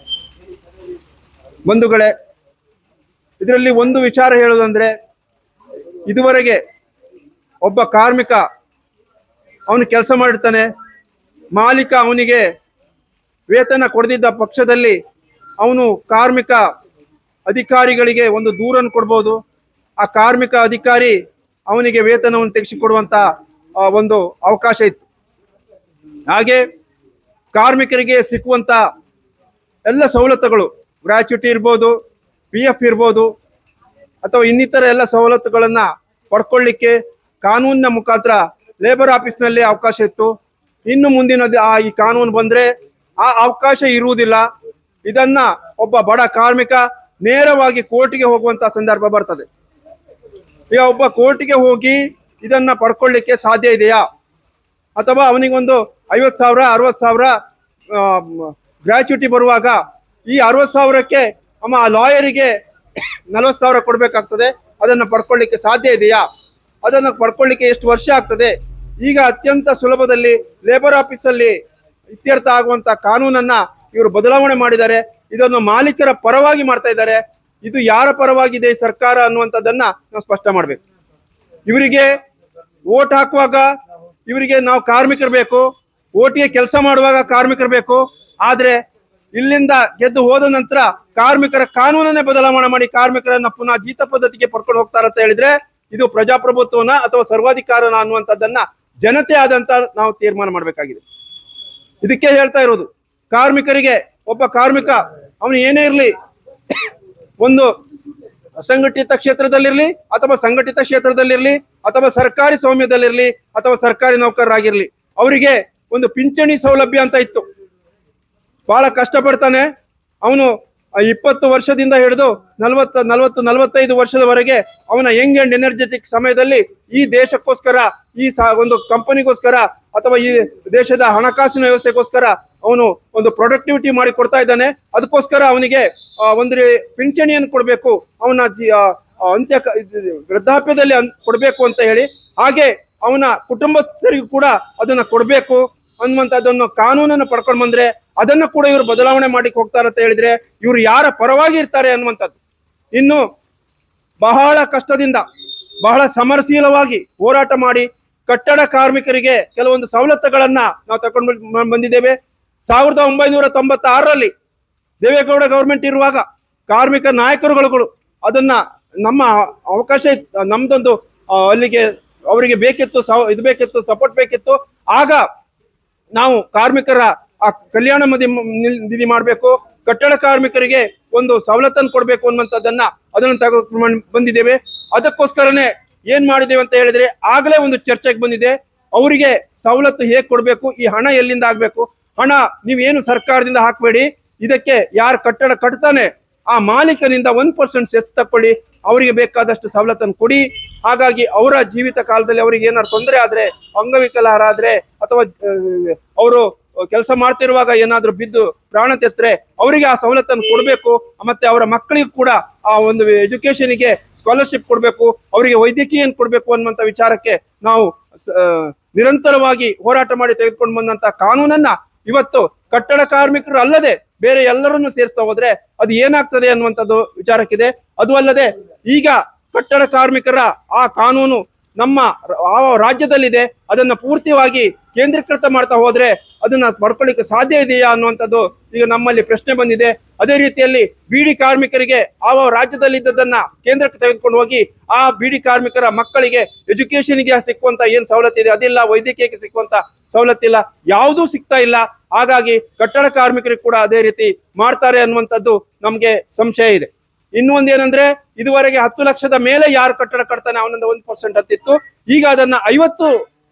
ಬಂಧುಗಳೇ, ಇದರಲ್ಲಿ ಒಂದು ವಿಚಾರ ಹೇಳೋದಂದ್ರೆ, ಇದುವರೆಗೆ ಒಬ್ಬ ಕಾರ್ಮಿಕ ಅವನು ಕೆಲಸ ಮಾಡಿರ್ತಾನೆ, ಮಾಲೀಕ ಅವನಿಗೆ ವೇತನ ಕೊಡದಿದ್ದ ಪಕ್ಷದಲ್ಲಿ ಅವನು ಕಾರ್ಮಿಕ ಅಧಿಕಾರಿಗಳಿಗೆ ಒಂದು ದೂರನ್ನು ಕೊಡ್ಬೋದು. ಆ ಕಾರ್ಮಿಕ ಅಧಿಕಾರಿ ಅವನಿಗೆ ವೇತನವನ್ನು ತೆಗೆಸಿಕೊಡುವಂತ ಒಂದು ಅವಕಾಶ ಇತ್ತು. ಹಾಗೆ ಕಾರ್ಮಿಕರಿಗೆ ಸಿಕ್ಕುವಂತ ಎಲ್ಲ ಸವಲತ್ತುಗಳು, ಗ್ರಾಚ್ಯುಟಿ ಇರ್ಬೋದು, PF ಇರ್ಬೋದು, ಅಥವಾ ಇನ್ನಿತರ ಎಲ್ಲ ಸವಲತ್ತುಗಳನ್ನ ಪಡ್ಕೊಳ್ಳಿಕ್ಕೆ ಕಾನೂನಿನ ಮುಖಾಂತರ ಲೇಬರ್ ಆಫೀಸ್ನಲ್ಲಿ ಅವಕಾಶ ಇತ್ತು. ಇನ್ನು ಮುಂದಿನ ಈ ಕಾನೂನು ಬಂದ್ರೆ ಆ ಅವಕಾಶ ಇರುವುದಿಲ್ಲ. ಇದನ್ನ ಒಬ್ಬ ಬಡ ಕಾರ್ಮಿಕ ನೇರವಾಗಿ ಕೋರ್ಟಿಗೆ ಹೋಗುವಂತ ಸಂದರ್ಭ ಬರ್ತದೆ. ಈಗ ಒಬ್ಬ ಕೋರ್ಟಿಗೆ ಹೋಗಿ ಇದನ್ನ ಪಡ್ಕೊಳ್ಳಿಕ್ಕೆ ಸಾಧ್ಯ ಇದೆಯಾ? ಅಥವಾ ಅವನಿಗೊಂದು 50,000 60,000 ಗ್ರಾಚ್ಯುಟಿ ಬರುವಾಗ ಈ 60,000ಕ್ಕೆ ಆ ಲಾಯರಿಗೆ 40,000 ಕೊಡ್ಬೇಕಾಗ್ತದೆ. ಅದನ್ನ ಪಡ್ಕೊಳ್ಳಿಕ್ಕೆ ಸಾಧ್ಯ ಇದೆಯಾ? ಅದನ್ನು ಪಡ್ಕೊಳ್ಳಿಕ್ಕೆ ಎಷ್ಟು ವರ್ಷ ಆಗ್ತದೆ? ಈಗ ಅತ್ಯಂತ ಸುಲಭದಲ್ಲಿ ಲೇಬರ್ ಆಫೀಸಲ್ಲಿ ಇತ್ಯರ್ಥ ಆಗುವಂತ ಕಾನೂನನ್ನ ಇವರು ಬದಲಾವಣೆ ಮಾಡಿದ್ದಾರೆ. ಇದನ್ನು ಮಾಲೀಕರ ಪರವಾಗಿ ಮಾಡ್ತಾ ಇದ್ದಾರೆ. ಇದು ಯಾರ ಪರವಾಗಿದೆ ಈ ಸರ್ಕಾರ ಅನ್ನುವಂಥದ್ದನ್ನ ನಾವು ಸ್ಪಷ್ಟ ಮಾಡ್ಬೇಕು. ಇವರಿಗೆ ಓಟ್ ಹಾಕುವಾಗ ಇವರಿಗೆ ನಾವು ಕಾರ್ಮಿಕರು ಬೇಕು, ಓಟಿಗೆ ಕೆಲಸ ಮಾಡುವಾಗ ಕಾರ್ಮಿಕರು ಬೇಕು. ಆದ್ರೆ ಇಲ್ಲಿಂದ ಗೆದ್ದು ಹೋದ ನಂತರ ಕಾರ್ಮಿಕರ ಕಾನೂನನ್ನೇ ಬದಲಾವಣೆ ಮಾಡಿ ಕಾರ್ಮಿಕರನ್ನ ಪುನಃ ಜೀತ ಪದ್ಧತಿಗೆ ಪಡ್ಕೊಂಡು ಹೋಗ್ತಾರಂತ ಹೇಳಿದ್ರೆ ಇದು ಪ್ರಜಾಪ್ರಭುತ್ವನ ಅಥವಾ ಸರ್ವಾಧಿಕಾರನ ಅನ್ನುವಂಥದ್ದನ್ನ ಜನತೆ ಆದಂತ ನಾವು ತೀರ್ಮಾನ ಮಾಡಬೇಕಾಗಿದೆ. ಇದಕ್ಕೆ ಹೇಳ್ತಾ ಇರೋದು, ಕಾರ್ಮಿಕರಿಗೆ ಒಬ್ಬ ಕಾರ್ಮಿಕ ಅವನು ಏನೇ ಇರಲಿ, ಒಂದು ಅಸಂಘಟಿತ ಕ್ಷೇತ್ರದಲ್ಲಿರ್ಲಿ ಅಥವಾ ಸಂಘಟಿತ ಕ್ಷೇತ್ರದಲ್ಲಿರ್ಲಿ ಅಥವಾ ಸರ್ಕಾರಿ ಸ್ವಾಮ್ಯದಲ್ಲಿರ್ಲಿ ಅಥವಾ ಸರ್ಕಾರಿ ನೌಕರರಾಗಿರ್ಲಿ, ಅವರಿಗೆ ಒಂದು ಪಿಂಚಣಿ ಸೌಲಭ್ಯ ಅಂತ ಇತ್ತು. ಬಹಳ ಕಷ್ಟಪಡ್ತಾನೆ ಅವನು, 20 ವರ್ಷದಿಂದ ಹಿಡಿದು 45 ವರ್ಷದವರೆಗೆ ಅವನ ಯಂಗ್ ಅಂಡ್ ಎನರ್ಜೆಟಿಕ್ ಸಮಯದಲ್ಲಿ ಈ ದೇಶಕ್ಕೋಸ್ಕರ ಒಂದು ಕಂಪನಿಗೋಸ್ಕರ ಅಥವಾ ಈ ದೇಶದ ಹಣಕಾಸಿನ ವ್ಯವಸ್ಥೆಗೋಸ್ಕರ ಅವನು ಒಂದು ಪ್ರೊಡಕ್ಟಿವಿಟಿ ಮಾಡಿ ಕೊಡ್ತಾ ಇದ್ದಾನೆ. ಅದಕ್ಕೋಸ್ಕರ ಅವನಿಗೆ ಒಂದು ಪಿಂಚಣಿಯನ್ನು ಕೊಡಬೇಕು, ಅವನ ವೃದ್ಧಾಪ್ಯದಲ್ಲಿ ಕೊಡಬೇಕು ಅಂತ ಹೇಳಿ, ಹಾಗೆ ಅವನ ಕುಟುಂಬಸ್ಥರಿಗೂ ಕೂಡ ಅದನ್ನ ಕೊಡಬೇಕು ಅನ್ನುವಂಥದ್ದನ್ನು ಕಾನೂನನ್ನು ಪಡ್ಕೊಂಡು ಬಂದ್ರೆ ಅದನ್ನ ಕೂಡ ಇವರು ಬದಲಾವಣೆ ಮಾಡಿಕ್ ಹೋಗ್ತಾರೆ ಅಂತ ಹೇಳಿದ್ರೆ ಇವರು ಯಾರ ಪರವಾಗಿ ಇರ್ತಾರೆ ಅನ್ನುವಂಥದ್ದು. ಇನ್ನು ಬಹಳ ಕಷ್ಟದಿಂದ ಬಹಳ ಸಮರಶೀಲವಾಗಿ ಹೋರಾಟ ಮಾಡಿ ಕಟ್ಟಡ ಕಾರ್ಮಿಕರಿಗೆ ಕೆಲವೊಂದು ಸವಲತ್ತುಗಳನ್ನ ನಾವು ತಗೊಂಡು ಬಂದಿದ್ದೇವೆ. 1996ರಲ್ಲಿ ದೇವೇಗೌಡ ಗವರ್ಮೆಂಟ್ ಇರುವಾಗ ಕಾರ್ಮಿಕ ನಾಯಕರುಗಳು ಅದನ್ನ ನಮ್ಮ ಅವಕಾಶ ನಮ್ದೊಂದು ಅಲ್ಲಿಗೆ ಅವರಿಗೆ ಬೇಕಿತ್ತು, ಇದು ಬೇಕಿತ್ತು, ಸಪೋರ್ಟ್ ಬೇಕಿತ್ತು. ಆಗ ನಾವು ಕಾರ್ಮಿಕರ ಕಲ್ಯಾಣ ನಿಧಿ ಮಾಡಬೇಕು, ಕಟ್ಟಡ ಕಾರ್ಮಿಕರಿಗೆ ಒಂದು ಸವಲತ್ತನ್ನು ಕೊಡಬೇಕು ಅನ್ನುವಂಥದ್ದನ್ನ ಅದನ್ನು ತಗೊಂಡು ಬಂದಿದ್ದೇವೆ. ಅದಕ್ಕೋಸ್ಕರನೇ ಏನ್ ಮಾಡಿದ್ದೇವೆ ಅಂತ ಹೇಳಿದ್ರೆ ಆಗ್ಲೇ ಒಂದು ಚರ್ಚೆಗೆ ಬಂದಿದೆ. ಅವರಿಗೆ ಸವಲತ್ತು ಹೇಗೆ ಕೊಡಬೇಕು, ಈ ಹಣ ಎಲ್ಲಿಂದ ಆಗ್ಬೇಕು, ಹಣ ನೀವೇನು ಸರ್ಕಾರದಿಂದ ಹಾಕಬೇಡಿ, ಇದಕ್ಕೆ ಯಾರು ಕಟ್ಟಡ ಕಟ್ತಾನೆ ಆ ಮಾಲೀಕನಿಂದ 1% ಸೆಸ್ ತಕೊಳ್ಳಿ, ಅವರಿಗೆ ಬೇಕಾದಷ್ಟು ಸವಲತ್ತನ್ನು ಕೊಡಿ. ಹಾಗಾಗಿ ಅವರ ಜೀವಿತ ಕಾಲದಲ್ಲಿ ಅವರಿಗೆ ಏನಾದ್ರು ತೊಂದರೆ ಆದ್ರೆ, ಅಂಗವಿಕಲರಾದ್ರೆ ಅಥವಾ ಅವರು ಕೆಲಸ ಮಾಡ್ತಿರುವಾಗ ಏನಾದ್ರು ಬಿದ್ದು ಪ್ರಾಣ ತೆತ್ತರೆ ಅವರಿಗೆ ಆ ಸವಲತ್ತನ್ನು ಕೊಡಬೇಕು. ಮತ್ತೆ ಅವರ ಮಕ್ಕಳಿಗೂ ಕೂಡ ಆ ಒಂದು ಎಜುಕೇಶನ್ಗೆ ಸ್ಕಾಲರ್ಶಿಪ್ ಕೊಡಬೇಕು, ಅವರಿಗೆ ವೈದ್ಯಕೀಯ ಕೊಡಬೇಕು ಅನ್ನುವಂಥ ವಿಚಾರಕ್ಕೆ ನಾವು ನಿರಂತರವಾಗಿ ಹೋರಾಟ ಮಾಡಿ ತೆಗೆದುಕೊಂಡು ಬಂದಂತ ಕಾನೂನನ್ನ ಇವತ್ತು ಕಟ್ಟಡ ಕಾರ್ಮಿಕರು ಅಲ್ಲದೆ ಬೇರೆ ಎಲ್ಲರನ್ನು ಸೇರಿಸ್ತಾ ಹೋದ್ರೆ ಅದು ಏನಾಗ್ತದೆ ಅನ್ನುವಂಥದ್ದು ವಿಚಾರಕ್ಕಿದೆ. ಅದು ಅಲ್ಲದೆ ಈಗ ಕಟ್ಟಡ ಕಾರ್ಮಿಕರ ಆ ಕಾನೂನು ನಮ್ಮ ರಾಜ್ಯದಲ್ಲಿದೆ, ಅದನ್ನ ಪೂರ್ತಿಯಾಗಿ ಕೇಂದ್ರೀಕೃತ ಮಾಡ್ತಾ ಹೋದ್ರೆ ಅದನ್ನ ಪಡ್ಕೊಳ್ಳಿಕ್ಕೆ ಸಾಧ್ಯ ಇದೆಯಾ ಅನ್ನುವಂಥದ್ದು ಈಗ ನಮ್ಮಲ್ಲಿ ಪ್ರಶ್ನೆ ಬಂದಿದೆ. ಅದೇ ರೀತಿಯಲ್ಲಿ ಬೀಡಿ ಕಾರ್ಮಿಕರಿಗೆ ಆ ರಾಜ್ಯದಲ್ಲಿ ಇದ್ದದನ್ನ ಕೇಂದ್ರಕ್ಕೆ ತೆಗೆದುಕೊಂಡು ಹೋಗಿ ಆ ಬೀಡಿ ಕಾರ್ಮಿಕರ ಮಕ್ಕಳಿಗೆ ಎಜುಕೇಶನ್ಗೆ ಸಿಕ್ಕುವಂತ ಏನ್ ಸವಲತ್ತಿದೆ ಅದಿಲ್ಲ, ವೈದ್ಯಕೀಯಕ್ಕೆ ಸಿಕ್ಕುವಂತ ಸವಲತ್ತಿಲ್ಲ, ಯಾವುದೂ ಸಿಗ್ತಾ ಇಲ್ಲ. ಹಾಗಾಗಿ ಕಟ್ಟಡ ಕಾರ್ಮಿಕರಿಗೆ ಕೂಡ ಅದೇ ರೀತಿ ಮಾಡ್ತಾರೆ ಅನ್ನುವಂಥದ್ದು ನಮ್ಗೆ ಸಂಶಯ ಇದೆ. ಇನ್ನು ಒಂದೇನಂದ್ರೆ ಇದುವರೆಗೆ 10 ಲಕ್ಷದ ಮೇಲೆ ಯಾರು ಕಟ್ಟಡ ಕಟ್ತಾನೆ ಅವನಿಂದ 1% ಅಂತಿತ್ತು. ಈಗ ಅದನ್ನ 50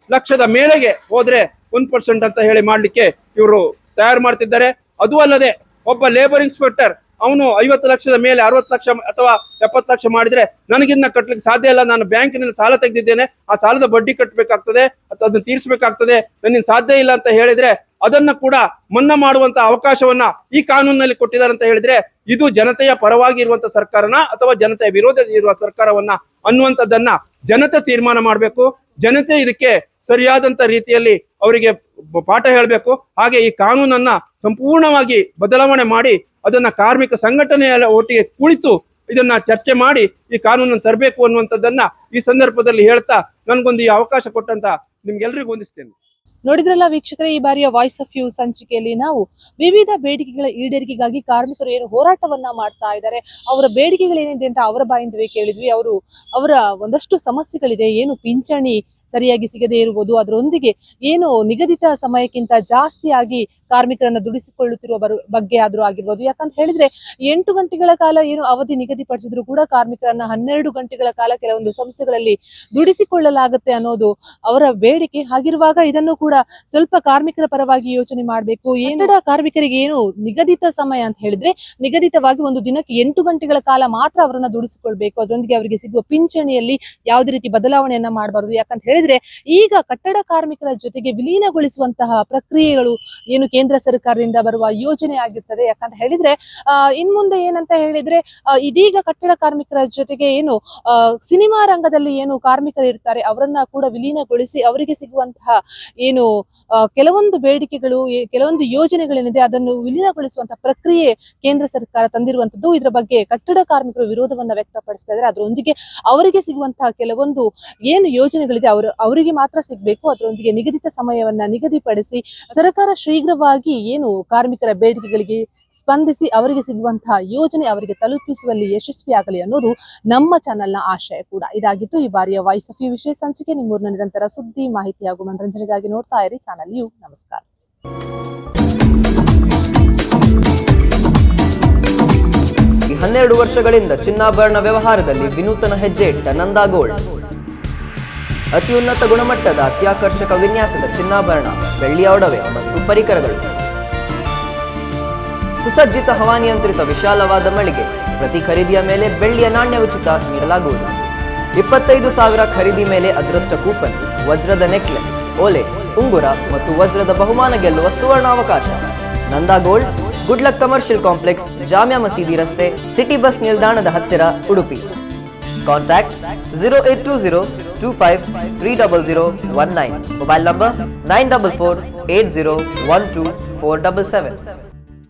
ಲಕ್ಷದ ಮೇಲೆಗೆ ಹೋದ್ರೆ 1% ಅಂತ ಹೇಳಿ ಮಾಡ್ಲಿಕ್ಕೆ ಇವರು ತಯಾರು ಮಾಡ್ತಿದ್ದಾರೆ. ಅದು ಅಲ್ಲದೆ ಒಬ್ಬ ಲೇಬರ್ ಇನ್ಸ್ಪೆಕ್ಟರ್ ಅವನು 50 ಲಕ್ಷದ ಮೇಲೆ 60 ಲಕ್ಷ ಅಥವಾ 70 ಲಕ್ಷ ಮಾಡಿದ್ರೆ ನನಗಿನ್ನ ಕಟ್ಲಿಕ್ಕೆ ಸಾಧ್ಯ ಇಲ್ಲ, ನಾನು ಬ್ಯಾಂಕಿನಲ್ಲಿ ಸಾಲ ತೆಗೆದಿದ್ದೇನೆ, ಆ ಸಾಲದ ಬಡ್ಡಿ ಕಟ್ಟಬೇಕಾಗ್ತದೆ ಅಥವಾ ಅದನ್ನ ತೀರಿಸಬೇಕಾಗ್ತದೆ, ನನಗೆ ಸಾಧ್ಯ ಇಲ್ಲ ಅಂತ ಹೇಳಿದ್ರೆ ಅದನ್ನ ಕೂಡ ಮನ್ನಾ ಮಾಡುವಂತ ಅವಕಾಶವನ್ನ ಈ ಕಾನೂನಿನಲ್ಲಿ ಕೊಟ್ಟಿದ್ದಾರೆ ಅಂತ ಹೇಳಿದ್ರೆ ಇದು ಜನತೆಯ ಪರವಾಗಿ ಇರುವಂತ ಸರ್ಕಾರನ ಅಥವಾ ಜನತೆಯ ವಿರೋಧ ಇರುವ ಸರ್ಕಾರವನ್ನ ಅನ್ನುವಂಥದ್ದನ್ನ ಜನತೆ ತೀರ್ಮಾನ ಮಾಡಬೇಕು. ಜನತೆ ಇದಕ್ಕೆ ಸರಿಯಾದಂತ ರೀತಿಯಲ್ಲಿ ಅವರಿಗೆ ಪಾಠ ಹೇಳಬೇಕು. ಹಾಗೆ ಈ ಕಾನೂನನ್ನ ಸಂಪೂರ್ಣವಾಗಿ ಬದಲಾವಣೆ ಮಾಡಿ ಅದನ್ನ ಕಾರ್ಮಿಕ ಸಂಘಟನೆಯ ಒಟ್ಟಿಗೆ ಕುಳಿತು ಇದನ್ನ ಚರ್ಚೆ ಮಾಡಿ ಈ ಕಾನೂನನ್ನು ತರಬೇಕು ಅನ್ನುವಂಥದ್ದನ್ನ ಈ ಸಂದರ್ಭದಲ್ಲಿ ಹೇಳ್ತಾ ನನ್ಗೊಂದು ಈ ಅವಕಾಶ ಕೊಟ್ಟಂತ ನಿಮ್ಗೆಲ್ರಿಗೂ ಹೊಂದಿಸ್ತೇನೆ. ನೋಡಿದ್ರಲ್ಲ ವೀಕ್ಷಕರೇ, ಈ ಬಾರಿಯ ವಾಯ್ಸ್ ಆಫ್ ಯು ಸಂಚಿಕೆಯಲ್ಲಿ ನಾವು ವಿವಿಧ ಬೇಡಿಕೆಗಳ ಈಡೇರಿಕೆಗಾಗಿ ಕಾರ್ಮಿಕರು ಏನು ಹೋರಾಟವನ್ನ ಮಾಡ್ತಾ ಇದ್ದಾರೆ, ಅವರ ಬೇಡಿಕೆಗಳೇನಿದೆ ಅಂತ ಅವರ ಬಾಯಿಂದವೇ ಕೇಳಿದ್ವಿ. ಅವರ ಒಂದಷ್ಟು ಸಮಸ್ಯೆಗಳಿದೆ, ಏನು ಪಿಂಚಣಿ ಸರಿಯಾಗಿ ಸಿಗದೇ ಇರುವುದು, ಅದರೊಂದಿಗೆ ಏನು ನಿಗದಿತ ಸಮಯಕ್ಕಿಂತ ಜಾಸ್ತಿಯಾಗಿ ಕಾರ್ಮಿಕರನ್ನ ದುಡಿಸಿಕೊಳ್ಳುತ್ತಿರುವ ಬಗ್ಗೆ ಆದ್ರೂ ಆಗಿರ್ಬೋದು. ಯಾಕಂತ ಹೇಳಿದ್ರೆ 8 ಗಂಟೆಗಳ ಕಾಲ ಏನು ಅವಧಿ ನಿಗದಿಪಡಿಸಿದ್ರು ಕೂಡ ಕಾರ್ಮಿಕರನ್ನ 12 ಗಂಟೆಗಳ ಕಾಲ ಕೆಲವೊಂದು ಸಂಸ್ಥೆಗಳಲ್ಲಿ ದುಡಿಸಿಕೊಳ್ಳಲಾಗುತ್ತೆ ಅನ್ನೋದು ಅವರ ಬೇಡಿಕೆ. ಹಾಗಿರುವಾಗ ಇದನ್ನು ಕೂಡ ಸ್ವಲ್ಪ ಕಾರ್ಮಿಕರ ಪರವಾಗಿ ಯೋಚನೆ ಮಾಡಬೇಕು. ಕಟ್ಟಡ ಕಾರ್ಮಿಕರಿಗೆ ಏನು ನಿಗದಿತ ಸಮಯ ಅಂತ ಹೇಳಿದ್ರೆ ನಿಗದಿತವಾಗಿ ಒಂದು ದಿನಕ್ಕೆ 8 ಗಂಟೆಗಳ ಕಾಲ ಮಾತ್ರ ಅವರನ್ನ ದುಡಿಸಿಕೊಳ್ಬೇಕು. ಅದರೊಂದಿಗೆ ಅವರಿಗೆ ಸಿಗುವ ಪಿಂಚಣಿಯಲ್ಲಿ ಯಾವುದೇ ರೀತಿ ಬದಲಾವಣೆಯನ್ನ ಮಾಡಬಾರದು. ಯಾಕಂತ ಹೇಳಿದ್ರೆ ಈಗ ಕಟ್ಟಡ ಕಾರ್ಮಿಕರ ಜೊತೆಗೆ ವಿಲೀನಗೊಳಿಸುವಂತಹ ಪ್ರಕ್ರಿಯೆಗಳು ಏನು ಕೇಂದ್ರ ಸರ್ಕಾರದಿಂದ ಬರುವ ಯೋಜನೆ ಆಗಿರ್ತದೆ. ಯಾಕಂತ ಹೇಳಿದ್ರೆ ಇನ್ ಮುಂದೆ ಏನಂತ ಹೇಳಿದ್ರೆ ಇದೀಗ ಕಟ್ಟಡ ಕಾರ್ಮಿಕರ ಜೊತೆಗೆ ಏನು ಸಿನಿಮಾ ರಂಗದಲ್ಲಿ ಏನು ಕಾರ್ಮಿಕರು ಇರ್ತಾರೆ ಅವರನ್ನ ಕೂಡ ವಿಲೀನಗೊಳಿಸಿ ಅವರಿಗೆ ಸಿಗುವಂತಹ ಏನು ಕೆಲವೊಂದು ಬೇಡಿಕೆಗಳು ಕೆಲವೊಂದು ಯೋಜನೆಗಳೇನಿದೆ ಅದನ್ನು ವಿಲೀನಗೊಳಿಸುವಂತಹ ಪ್ರಕ್ರಿಯೆ ಕೇಂದ್ರ ಸರ್ಕಾರ ತಂದಿರುವಂತದ್ದು. ಇದರ ಬಗ್ಗೆ ಕಟ್ಟಡ ಕಾರ್ಮಿಕರು ವಿರೋಧವನ್ನ ವ್ಯಕ್ತಪಡಿಸ್ತಾ ಇದ್ದಾರೆ. ಅದರೊಂದಿಗೆ ಅವರಿಗೆ ಸಿಗುವಂತಹ ಕೆಲವೊಂದು ಏನು ಯೋಜನೆಗಳಿದೆ ಅವರಿಗೆ ಮಾತ್ರ ಸಿಗಬೇಕು. ಅದರೊಂದಿಗೆ ನಿಗದಿತ ಸಮಯವನ್ನ ನಿಗದಿಪಡಿಸಿ ಸರ್ಕಾರ ಶೀಘ್ರವಾಗಿ ಏನು ಕಾರ್ಮಿಕರ ಬೇಡಿಕೆಗಳಿಗೆ ಸ್ಪಂದಿಸಿ ಅವರಿಗೆ ಸಿಗುವಂತಹ ಯೋಜನೆ ಅವರಿಗೆ ತಲುಪಿಸುವಲ್ಲಿ ಯಶಸ್ವಿಯಾಗಲಿ ಅನ್ನೋದು ನಮ್ಮ ಚಾನೆಲ್ನ ಆಶಯ ಕೂಡ. ಇದಾಗಿತ್ತು ಈ ಬಾರಿಯ ವಾಯ್ಸ್ ಆಫ್ ಯು ವಿಶೇಷ ಸಂಚಿಕೆ. ನಿಮ್ಮೂರಿನ ನಿರಂತರ ಸುದ್ದಿ, ಮಾಹಿತಿ ಹಾಗೂ ಮನರಂಜನೆಗಾಗಿ ನೋಡ್ತಾ ಇರಿ ಚಾನೆಲ್ ಯು. ನಮಸ್ಕಾರ. 12 ವರ್ಷಗಳಿಂದ ಚಿನ್ನಾಭರಣ ವ್ಯವಹಾರದಲ್ಲಿ ವಿನೂತನ ಹೆಜ್ಜೆ ಇಟ್ಟ ನಂದಾ ಗೋಲ್ಡ್. ಅತಿ ಉನ್ನತ ಗುಣಮಟ್ಟದ ಅತ್ಯಾಕರ್ಷಕ ವಿನ್ಯಾಸದ ಚಿನ್ನಾಭರಣ, ಬೆಳ್ಳಿಯ ಒಡವೆ ಮತ್ತು ಪರಿಕರಗಳು. ಸುಸಜ್ಜಿತ ಹವಾನಿಯಂತ್ರಿತ ವಿಶಾಲವಾದ ಮಳಿಗೆ. ಪ್ರತಿ ಖರೀದಿಯ ಮೇಲೆ ಬೆಳ್ಳಿಯ ನಾಣ್ಯ ಉಚಿತ ನೀಡಲಾಗುವುದು. 25,000 ಖರೀದಿ ಮೇಲೆ ಅದೃಷ್ಟ ಕೂಪನ್, ವಜ್ರದ ನೆಕ್ಲೆಸ್, ಓಲೆ, ಉಂಗುರ ಮತ್ತು ವಜ್ರದ ಬಹುಮಾನ ಗೆಲ್ಲುವ ಸುವರ್ಣಾವಕಾಶ. Nanda gold, good luck commercial complex, Jamia Masjid ರಸ್ತೆ, ಸಿಟಿ ಬಸ್ ನಿಲ್ದಾಣದ ಹತ್ತಿರ, ಉಡುಪಿ. ಕಾಂಟ್ಯಾಕ್ಟ್ 082025300019. Mobile number 94480124777.